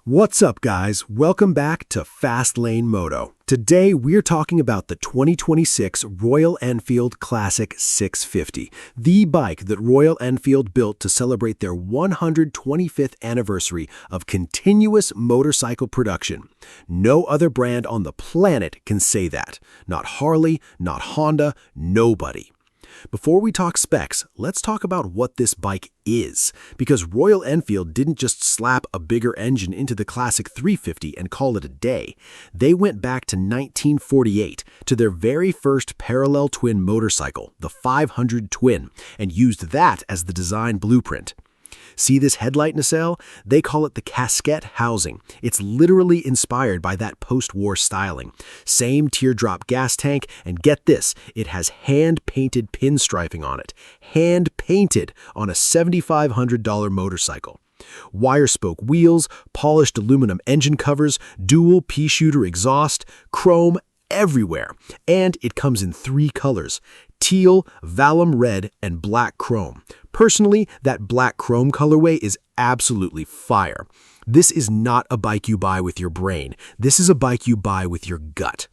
What's up, guys? Welcome back to FastLane Moto. Today, we're talking about the 2026 Royal Enfield Classic 650, the bike that Royal Enfield built to celebrate their 125th anniversary of continuous motorcycle production. No other brand on the planet can say that. Not Harley, not Honda, nobody. Before we talk specs, let's talk about what this bike is, because Royal Enfield didn't just slap a bigger engine into the Classic 350 and call it a day. They went back to 1948 to their very first parallel twin motorcycle, the 500 Twin, and used that as the design blueprint. See this headlight nacelle? They call it the casquette housing. It's literally inspired by that post-war styling. Same teardrop gas tank, and get this, it has hand-painted pinstriping on it. Hand-painted on a $7,500 motorcycle. Wire spoke wheels, polished aluminum engine covers, dual pea-shooter exhaust, chrome everywhere. And it comes in 3 colors: teal, vellum red, and black chrome. Personally, that black chrome colorway is absolutely fire. This is not a bike you buy with your brain. This is a bike you buy with your gut.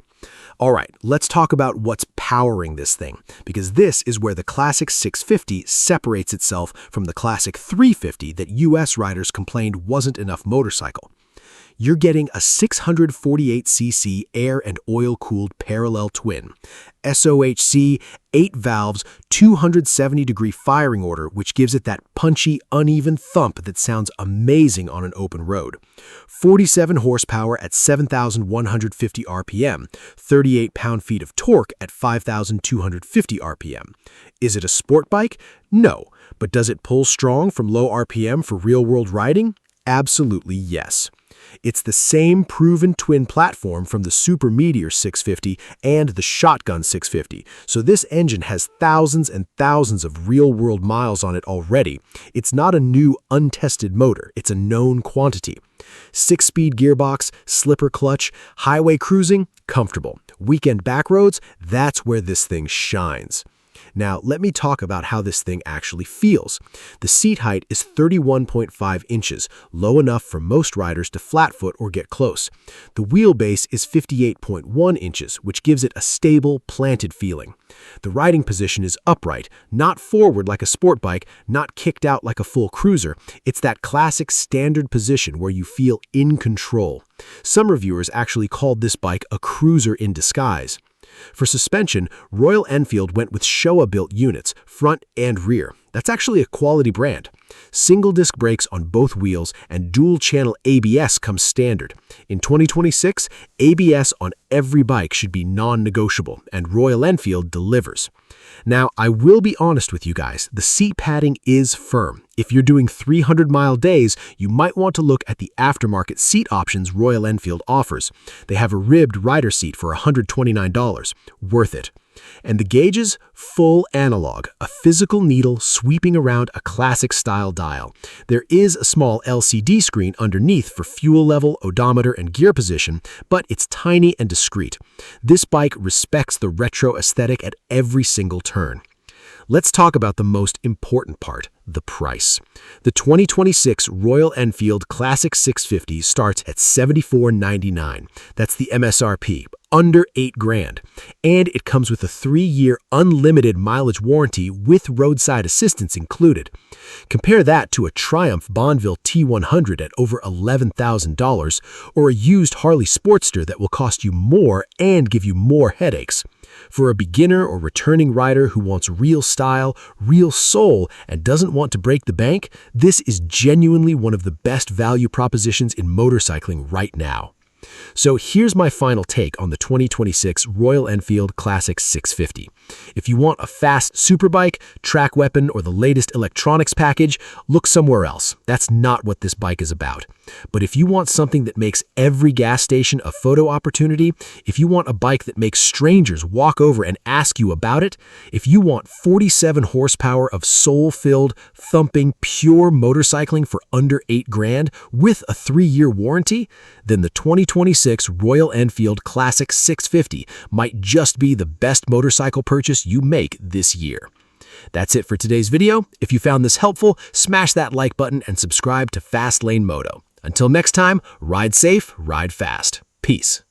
All right, let's talk about what's powering this thing, because this is where the Classic 650 separates itself from the Classic 350 that US riders complained wasn't enough motorcycle. You're getting a 648cc air and oil-cooled parallel twin, SOHC, 8 valves, 270-degree firing order, which gives it that punchy, uneven thump that sounds amazing on an open road. 47 horsepower at 7,150 RPM, 38 pound-feet of torque at 5,250 RPM. Is it a sport bike? No. But does it pull strong from low RPM for real-world riding? Absolutely yes. It's the same proven twin platform from the Super Meteor 650 and the Shotgun 650, so this engine has thousands and thousands of real-world miles on it already. It's not a new, untested motor, it's a known quantity. 6-speed gearbox, slipper clutch, highway cruising, comfortable. Weekend backroads, that's where this thing shines. Now, let me talk about how this thing actually feels. The seat height is 31.5 inches, low enough for most riders to flatfoot or get close. The wheelbase is 58.1 inches, which gives it a stable, planted feeling. The riding position is upright, not forward like a sport bike, not kicked out like a full cruiser. It's that classic standard position where you feel in control. Some reviewers actually called this bike a cruiser in disguise. For suspension, Royal Enfield went with Showa-built units, front and rear. That's actually a quality brand. Single-disc brakes on both wheels and dual-channel ABS comes standard. In 2026, ABS on every bike should be non-negotiable, and Royal Enfield delivers. Now, I will be honest with you guys, the seat padding is firm. If you're doing 300-mile days, you might want to look at the aftermarket seat options Royal Enfield offers. They have a ribbed rider seat for $129. Worth it. And the gauges? Full analog, a physical needle sweeping around a classic-style dial. There is a small LCD screen underneath for fuel level, odometer, and gear position, but it's tiny and discreet. This bike respects the retro aesthetic at every single turn. Let's talk about the most important part, the price. The 2026 Royal Enfield Classic 650 starts at $74.99. That's the MSRP, under $8,000. And it comes with a 3-year unlimited mileage warranty with roadside assistance included. Compare that to a Triumph Bonneville T100 at over $11,000, or a used Harley Sportster that will cost you more and give you more headaches. For a beginner or returning rider who wants real style, real soul, and doesn't want to break the bank, this is genuinely one of the best value propositions in motorcycling right now. So here's my final take on the 2026 Royal Enfield Classic 650. If you want a fast superbike, track weapon, or the latest electronics package, look somewhere else. That's not what this bike is about. But if you want something that makes every gas station a photo opportunity, if you want a bike that makes strangers walk over and ask you about it, if you want 47 horsepower of soul-filled, thumping, pure motorcycling for under $8,000 with a 3-year warranty, then the 2026 Royal Enfield Classic 650 might just be the best motorcycle purchase you make this year. That's it for today's video. If you found this helpful, smash that like button and subscribe to FastLane Moto. Until next time, ride safe, ride fast. Peace.